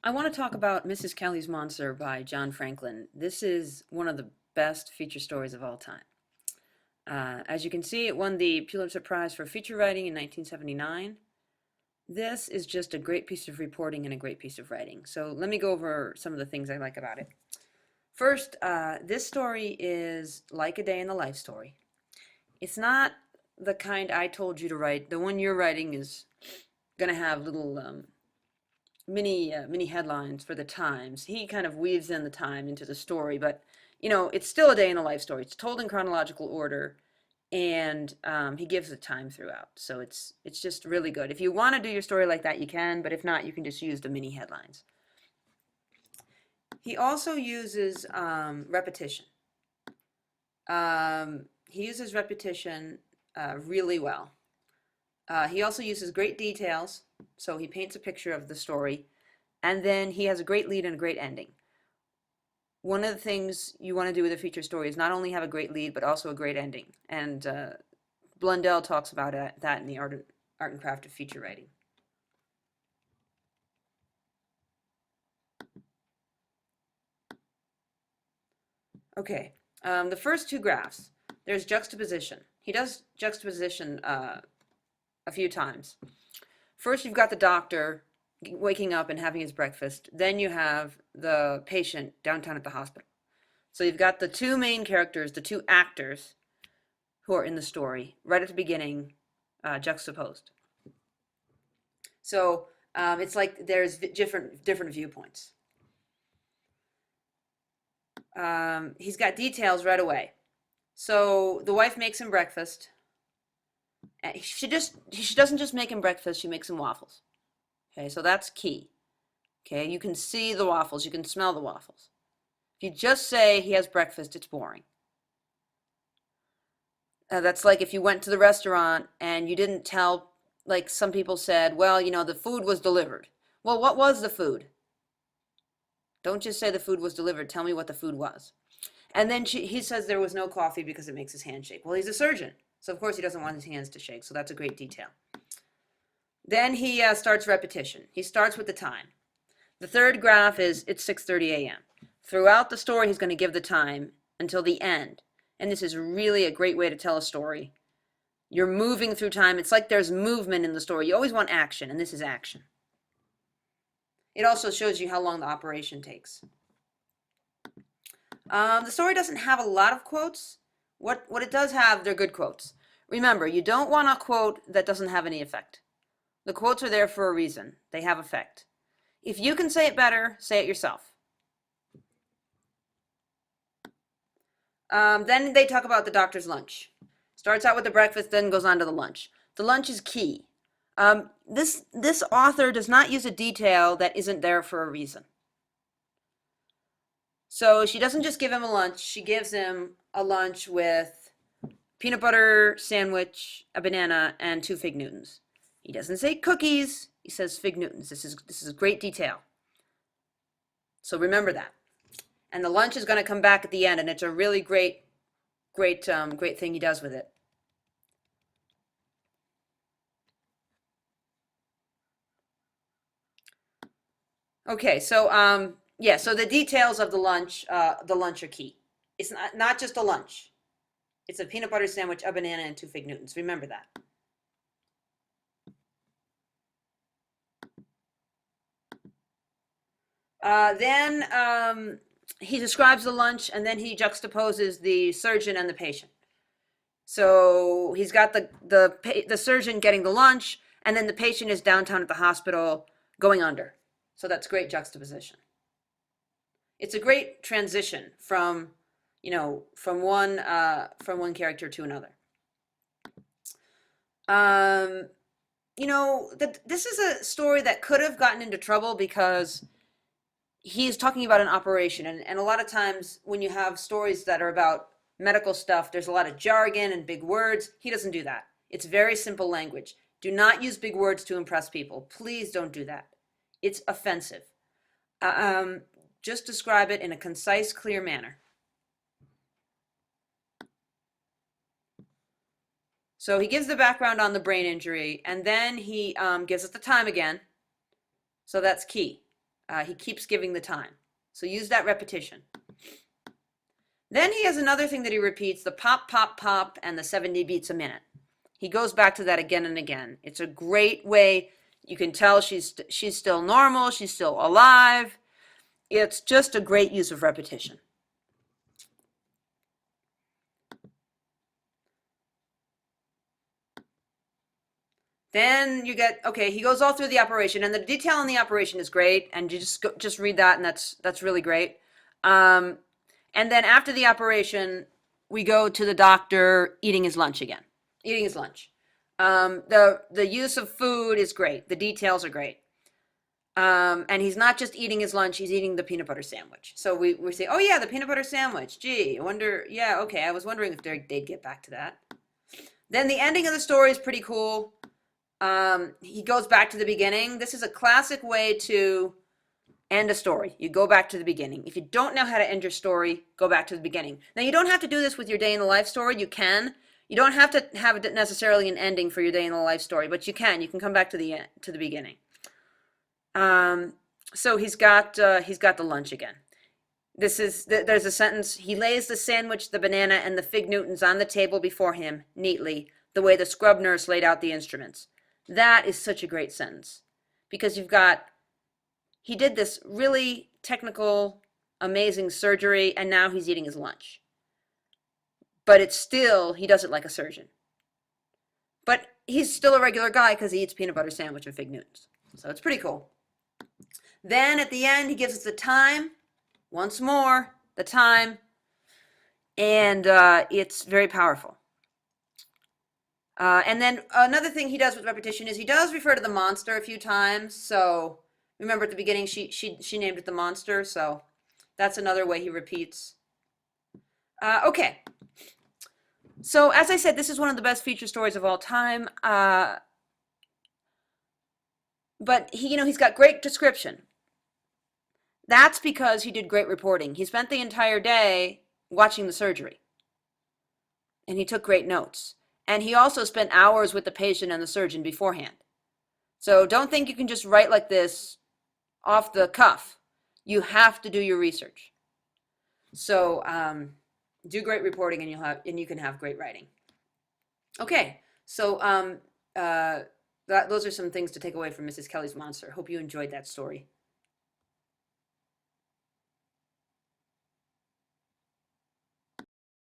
I want to talk about Mrs. Kelly's Monster by John Franklin. This is one of the best feature stories of all time. As you can see, it won the Pulitzer Prize for feature writing in 1979. This is just a great piece of reporting and a great piece of writing. So let me go over some of the things I like about it. First, this story is like a day in the life story. It's not the kind I told you to write. The one you're writing is going to have little mini headlines for the Times. He kind of weaves in the time into the story, but it's still a day in a life story. It's told in chronological order, and he gives the time throughout. So it's just really good. If you want to do your story like that, you can, but if not, you can just use the mini headlines. He also uses repetition. He uses repetition really well. He also uses great details, so he paints a picture of the story, and then he has a great lead and a great ending. One of the things you want to do with a feature story is not only have a great lead, but also a great ending. And Blundell talks about that in the art and craft of feature writing. Okay, the first two graphs, there's juxtaposition. He does juxtaposition a few times. First, you've got the doctor waking up and having his breakfast. Then you have the patient downtown at the hospital. So you've got the two main characters, the two actors who are in the story, right at the beginning, juxtaposed. So it's like there's different viewpoints. He's got details right away. So the wife makes him breakfast. She doesn't just make him breakfast, she makes him waffles. Okay, so that's key. Okay, you can see the waffles, you can smell the waffles. If you just say he has breakfast, it's boring. That's like if you went to the restaurant and you didn't tell, like some people said, well, the food was delivered. Well, what was the food? Don't just say the food was delivered, tell me what the food was. And then he says there was no coffee because it makes his hand shake. Well, he's a surgeon, so of course he doesn't want his hands to shake, so that's a great detail. Then he starts repetition. He starts with the time. The third graph is it's 6:30 a.m. Throughout the story, he's going to give the time until the end. And this is really a great way to tell a story. You're moving through time. It's like there's movement in the story. You always want action, and this is action. It also shows you how long the operation takes. The story doesn't have a lot of quotes. What it does have, they're good quotes. Remember, you don't want a quote that doesn't have any effect. The quotes are there for a reason. They have effect. If you can say it better, say it yourself. Then they talk about the doctor's lunch. Starts out with the breakfast, then goes on to the lunch. The lunch is key. This author does not use a detail that isn't there for a reason. So she doesn't just give him a lunch, she gives him a lunch with peanut butter sandwich, a banana, and 2 fig Newtons. He doesn't say cookies, he says fig Newtons. This is great detail. So remember that. And the lunch is going to come back at the end, and it's a really great thing he does with it. Okay, so yeah, so the details of the lunch are key. It's not just a lunch. It's a peanut butter sandwich, a banana, and 2 fig Newtons. Remember that. Then he describes the lunch, and then he juxtaposes the surgeon and the patient. So he's got the surgeon getting the lunch, and then the patient is downtown at the hospital going under. So that's great juxtaposition. It's a great transition from one character to another. This is a story that could have gotten into trouble because he's talking about an operation, and a lot of times when you have stories that are about medical stuff, there's a lot of jargon and big words. He doesn't do that. It's very simple language. Do not use big words to impress people. Please don't do that. It's offensive. Just describe it in a concise, clear manner. So he gives the background on the brain injury, and then he gives us the time again. So that's key. He keeps giving the time. So use that repetition. Then he has another thing that he repeats, the pop, pop, pop, and the 70 beats a minute. He goes back to that again and again. It's a great way. You can tell she's still normal. She's still alive. It's just a great use of repetition. Then you get, okay, he goes all through the operation, and the detail in the operation is great, and you just read that, and that's really great. And then after the operation, we go to the doctor eating his lunch again. Eating his lunch. The use of food is great. The details are great. And he's not just eating his lunch, he's eating the peanut butter sandwich. So we say, oh yeah, the peanut butter sandwich. Gee, I wonder, yeah, okay, I was wondering if they'd get back to that. Then the ending of the story is pretty cool. He goes back to the beginning. This is a classic way to end a story. You go back to the beginning. If you don't know how to end your story, go back to the beginning. Now, you don't have to do this with your day in the life story. You can. You don't have to have necessarily an ending for your day in the life story, but you can. You can come back to the beginning. So he's got the lunch again. There's a sentence. He lays the sandwich, the banana, and the fig Newtons on the table before him neatly, the way the scrub nurse laid out the instruments. That is such a great sentence, because he did this really technical, amazing surgery, and now he's eating his lunch. But it's still, he does it like a surgeon. But he's still a regular guy because he eats peanut butter sandwich and fig Newtons. So it's pretty cool. Then at the end, he gives us the time. Once more, the time. And it's very powerful. And then another thing he does with repetition is he does refer to the monster a few times. So remember at the beginning, she named it the monster. So that's another way he repeats. Okay. So as I said, this is one of the best feature stories of all time. But he's got great description. That's because he did great reporting. He spent the entire day watching the surgery. And he took great notes. And he also spent hours with the patient and the surgeon beforehand. So don't think you can just write like this off the cuff. You have to do your research. So do great reporting, and you can have great writing. Okay, so those are some things to take away from Mrs. Kelly's Monster. Hope you enjoyed that story.